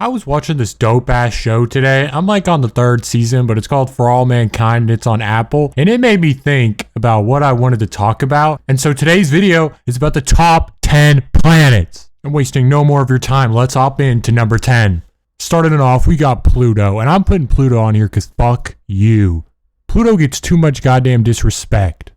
I was watching this dope ass show today. I'm like on the 3rd season, but it's called For All Mankind and it's on Apple. And it made me think about what I wanted to talk about. And so today's video is about the top 10 planets. I'm wasting no more of your time. Let's hop into number 10. Starting it off, we got Pluto. And I'm putting Pluto on here because fuck you. Pluto gets too much goddamn disrespect.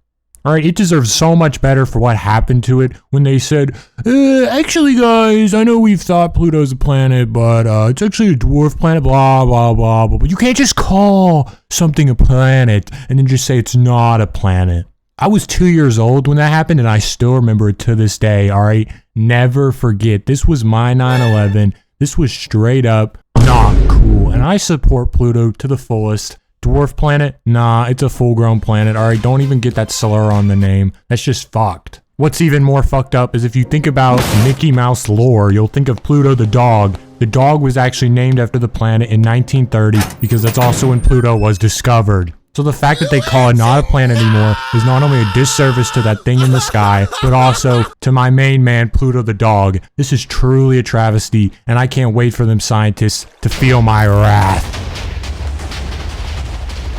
Alright, it deserves so much better for what happened to it when they said, actually guys, I know we've thought Pluto's a planet, but it's actually a dwarf planet, blah, blah, blah, blah. But you can't just call something a planet and then just say it's not a planet. I was 2 years old when that happened and I still remember it to this day, alright? Never forget. This was my 9/11. This was straight up not cool. And I support Pluto to the fullest. Dwarf planet? Nah, it's a full-grown planet. Alright, don't even get that slur on the name. That's just fucked. What's even more fucked up is if you think about Mickey Mouse lore, you'll think of Pluto the dog. The dog was actually named after the planet in 1930 because that's also when Pluto was discovered. So the fact that they call it not a planet anymore is not only a disservice to that thing in the sky, but also to my main man, Pluto the dog. This is truly a travesty, and I can't wait for them scientists to feel my wrath.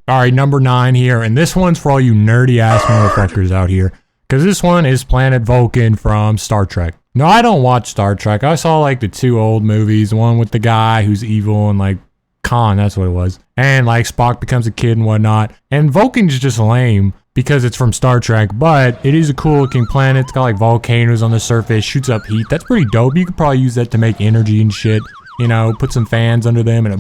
Alright, number 9 here, and this one's for all you nerdy ass motherfuckers out here. Because this one is Planet Vulcan from Star Trek. No, I don't watch Star Trek. I saw like the 2 old movies, one with the guy who's evil and like Khan, that's what it was. And like Spock becomes a kid and whatnot. And Vulcan's just lame because it's from Star Trek, but it is a cool looking planet. It's got like volcanoes on the surface, shoots up heat. That's pretty dope. You could probably use that to make energy and shit. You know, put some fans under them and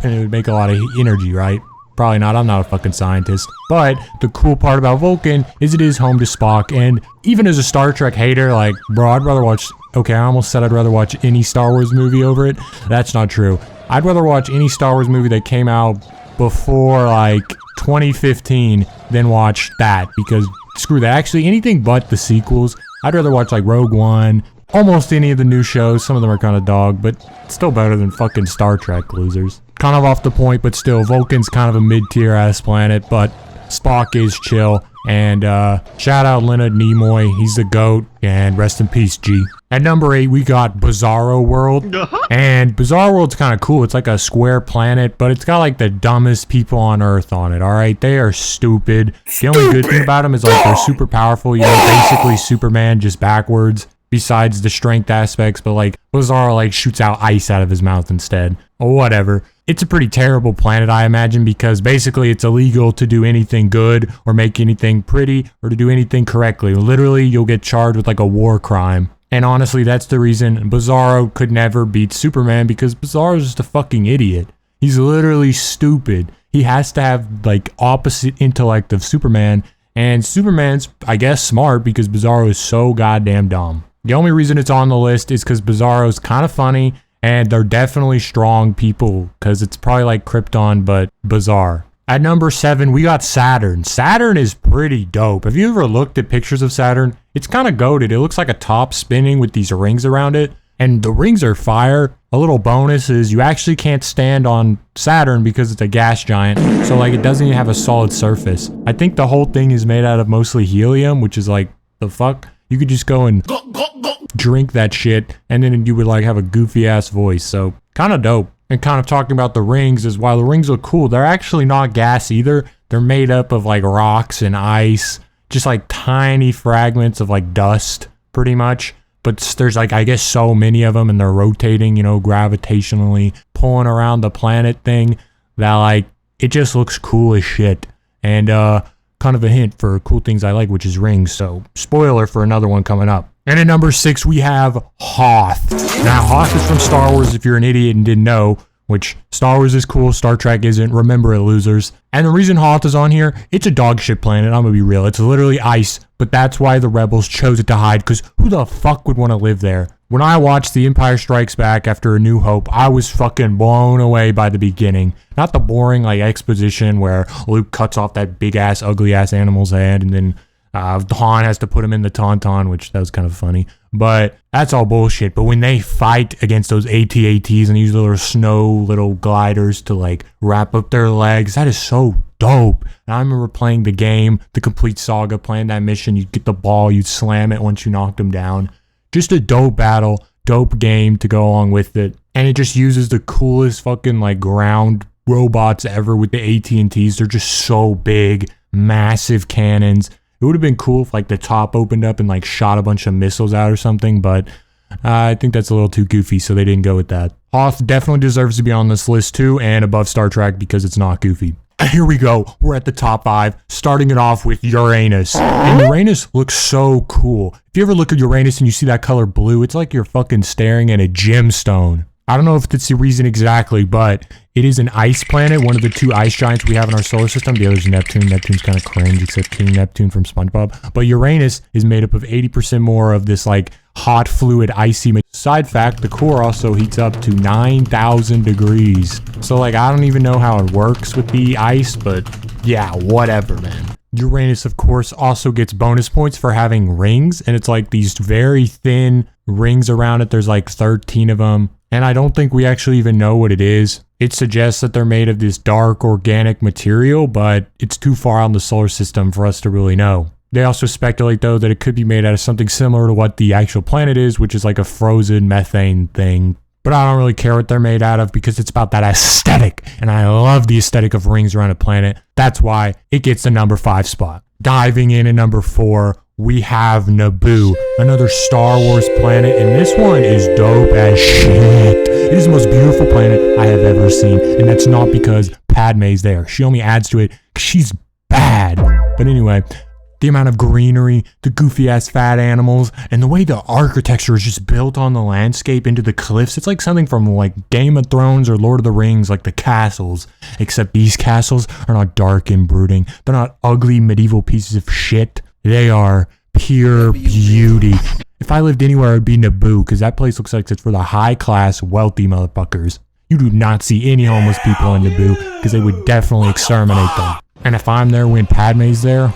it would make a lot of energy, right? Probably not, I'm not a fucking scientist. But the cool part about Vulcan is it is home to Spock, and even as a Star Trek hater, like, bro, I'd rather watch, okay, I almost said I'd rather watch any Star Wars movie over it. That's not true. I'd rather watch any Star Wars movie that came out before, like, 2015 than watch that, because screw that. Actually, anything but the sequels. I'd rather watch, like, Rogue One, almost any of the new shows. Some of them are kind of dog, but still better than fucking Star Trek, losers. Kind of off the point, but still, Vulcan's kind of a mid-tier ass planet, but Spock is chill. And shout out Leonard Nimoy, he's the GOAT, and rest in peace, G. At number 8, we got Bizarro World. And Bizarro World's kind of cool. It's like a square planet, but it's got like the dumbest people on Earth on it, alright? They are stupid. The only good thing about them is like they're super powerful, you know, basically Superman, just backwards. Besides the strength aspects, but like Bizarro like shoots out ice out of his mouth instead. Or whatever. It's a pretty terrible planet, I imagine, because basically it's illegal to do anything good or make anything pretty or to do anything correctly. Literally, you'll get charged with like a war crime. And honestly, that's the reason Bizarro could never beat Superman, because Bizarro's just a fucking idiot. He's literally stupid. He has to have like opposite intellect of Superman, and Superman's, I guess, smart because Bizarro is so goddamn dumb. The only reason it's on the list is because Bizarro's kind of funny, and they're definitely strong people, because it's probably like Krypton, but bizarre. At number 7, we got Saturn. Saturn is pretty dope. Have you ever looked at pictures of Saturn? It's kind of goated. It looks like a top spinning with these rings around it, and the rings are fire. A little bonus is you actually can't stand on Saturn because it's a gas giant, so like it doesn't even have a solid surface. I think the whole thing is made out of mostly helium, which is like, the fuck? You could just go and drink that shit, and then you would like have a goofy ass voice. So kind of dope. And kind of talking about the rings is, while the rings look cool, they're actually not gas either. They're made up of like rocks and ice, just like tiny fragments of like dust, pretty much. But there's like, I guess, so many of them, and they're rotating, you know, gravitationally pulling around the planet thing, that like it just looks cool as shit. And kind of a hint for cool things I like, which is rings. So spoiler for another one coming up. And at number 6, we have Hoth. Now, Hoth is from Star Wars, if you're an idiot and didn't know, which Star Wars is cool, Star Trek isn't. Remember it, losers. And the reason Hoth is on here, it's a dog shit planet, I'm gonna be real. It's literally ice, but that's why the rebels chose it to hide, because who the fuck would want to live there? When I watched The Empire Strikes Back after A New Hope, I was fucking blown away by the beginning. Not the boring like exposition where Luke cuts off that big ass, ugly ass animal's head, and then Han has to put him in the Tauntaun, which that was kind of funny. But that's all bullshit. But when they fight against those AT-ATs and use little gliders to like wrap up their legs, that is so dope. And I remember playing the game, the complete saga, playing that mission. You'd get the ball, you'd slam it once you knocked them down. Just a dope battle, dope game to go along with it. And it just uses the coolest fucking like ground robots ever with the AT&Ts. They're just so big, massive cannons. It would have been cool if like the top opened up and like shot a bunch of missiles out or something, but I think that's a little too goofy, so they didn't go with that. Hoth definitely deserves to be on this list too, and above Star Trek because it's not goofy. And here we go. We're at the top 5, starting it off with Uranus. And Uranus looks so cool. If you ever look at Uranus and you see that color blue, it's like you're fucking staring at a gemstone. I don't know if that's the reason exactly, but it is an ice planet, one of the 2 ice giants we have in our solar system. The other's Neptune. Neptune's kind of cringe, except King Neptune from SpongeBob. But Uranus is made up of 80% more of this like hot fluid icy material. Side fact, the core also heats up to 9,000 degrees. So like, I don't even know how it works with the ice, but yeah, whatever, man. Uranus, of course, also gets bonus points for having rings, and it's like these very thin rings around it. There's like 13 of them, and I don't think we actually even know what it is. It suggests that they're made of this dark organic material, but it's too far out in the solar system for us to really know. They also speculate, though, that it could be made out of something similar to what the actual planet is, which is like a frozen methane thing. But I don't really care what they're made out of because it's about that aesthetic. And I love the aesthetic of rings around a planet. That's why it gets the number 5 spot. Diving in at number 4, we have Naboo, another Star Wars planet. And this one is dope as shit. It is the most beautiful planet I have ever seen. And that's not because Padme's there. She only adds to it because she's bad. But anyway, the amount of greenery, the goofy ass fat animals, and the way the architecture is just built on the landscape into the cliffs. It's like something from like Game of Thrones or Lord of the Rings, like the castles. Except these castles are not dark and brooding. They're not ugly medieval pieces of shit. They are pure beauty. If I lived anywhere, it would be Naboo, because that place looks like it's for the high class, wealthy motherfuckers. You do not see any homeless people in Naboo, because they would definitely exterminate them. And if I'm there when Padme's there,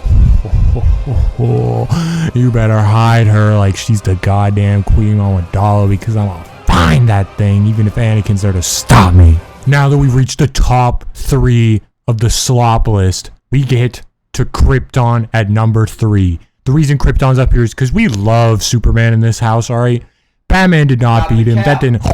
you better hide her like she's the goddamn Queen Amidala, because I'm gonna find that thing even if Anakin's there to stop me. Now that we've reached the top 3 of the slop list, we get to Krypton at number 3. The reason Krypton's up here is because we love Superman in this house, alright? Batman did not beat him. That didn't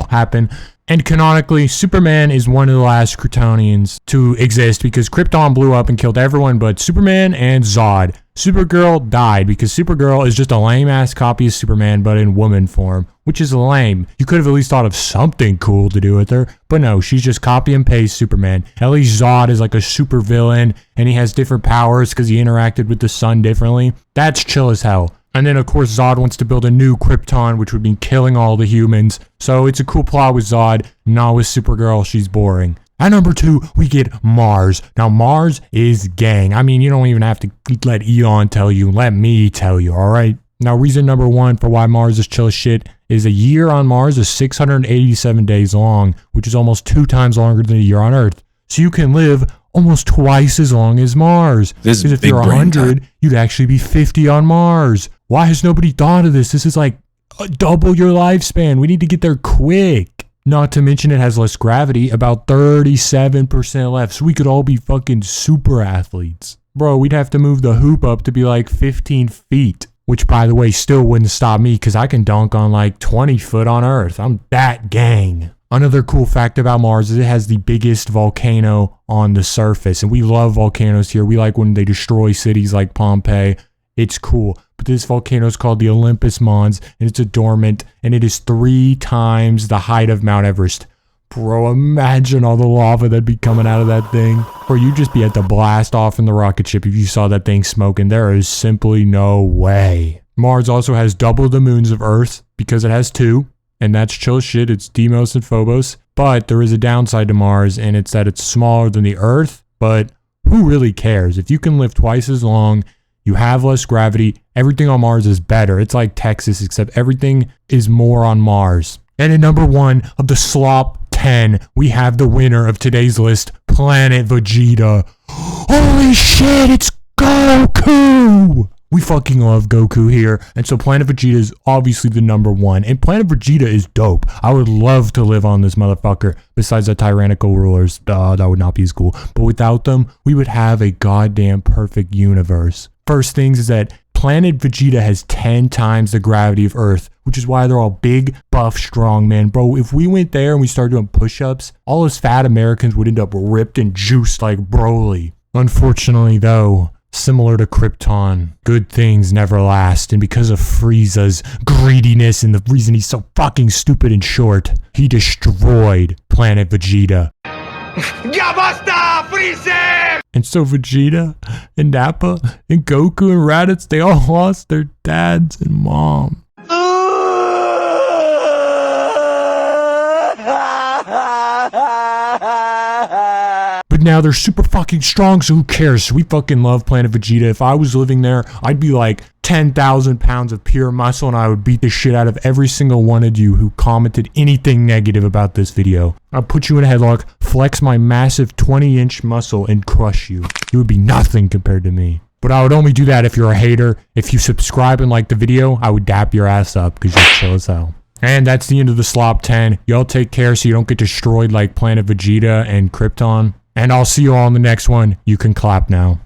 happen. And canonically, Superman is one of the last Kryptonians to exist because Krypton blew up and killed everyone but Superman and Zod. Supergirl died because Supergirl is just a lame-ass copy of Superman but in woman form, which is lame. You could have at least thought of something cool to do with her, but no, she's just copy and paste Superman. At least Zod is like a super villain and he has different powers because he interacted with the sun differently. That's chill as hell. And then, of course, Zod wants to build a new Krypton, which would be killing all the humans. So it's a cool plot with Zod, not with Supergirl. She's boring. At number 2, we get Mars. Now, Mars is gang. I mean, you don't even have to let Elon tell you. Let me tell you, all right? Now, reason number 1 for why Mars is chill as shit is a year on Mars is 687 days long, which is almost 2 times longer than a year on Earth. So you can live almost twice as long as Mars. Because if you're 100, you'd actually be 50 on Mars. Why has nobody thought of this? This is like double your lifespan. We need to get there quick. Not to mention it has less gravity, about 37% left. So we could all be fucking super athletes. Bro, we'd have to move the hoop up to be like 15 feet. Which, by the way, still wouldn't stop me because I can dunk on like 20 foot on Earth. I'm that gang. Another cool fact about Mars is it has the biggest volcano on the surface. And we love volcanoes here. We like when they destroy cities like Pompeii. It's cool. But this volcano is called the Olympus Mons, and it's a dormant, and it is 3 times the height of Mount Everest. Bro, imagine all the lava that'd be coming out of that thing. Or you'd just be at the blast off in the rocket ship if you saw that thing smoking. There is simply no way. Mars also has double the moons of Earth because it has 2, and that's chill shit. It's Deimos and Phobos. But there is a downside to Mars, and it's that it's smaller than the Earth, but who really cares? If you can live twice as long, you have less gravity, everything on Mars is better. It's like Texas, except everything is more on Mars. And at number 1 of the Slop 10, we have the winner of today's list, Planet Vegeta. Holy shit, it's Goku! We fucking love Goku here, and so Planet Vegeta is obviously the number 1, and Planet Vegeta is dope. I would love to live on this motherfucker, besides the tyrannical rulers. That would not be as cool. But without them, we would have a goddamn perfect universe. First things is that Planet Vegeta has 10 times the gravity of Earth, which is why they're all big, buff, strong, man. Bro, if we went there and we started doing push-ups, all us fat Americans would end up ripped and juiced like Broly. Unfortunately, though, similar to Krypton, good things never last, and because of Frieza's greediness and the reason he's so fucking stupid and short, he destroyed Planet Vegeta. Ya basta, Freezer! And so Vegeta and Nappa and Goku and Raditz, they all lost their dads and mom. But now they're super fucking strong, so who cares? We fucking love Planet Vegeta. If I was living there, I'd be like 10,000 pounds of pure muscle, and I would beat the shit out of every single one of you who commented anything negative about this video. I'll put you in a headlock, flex my massive 20-inch muscle, and crush you. You would be nothing compared to me. But I would only do that if you're a hater. If you subscribe and like the video, I would dap your ass up because you're chill as hell. And that's the end of the Slop 10. Y'all take care so you don't get destroyed like Planet Vegeta and Krypton. And I'll see you all in the next one. You can clap now.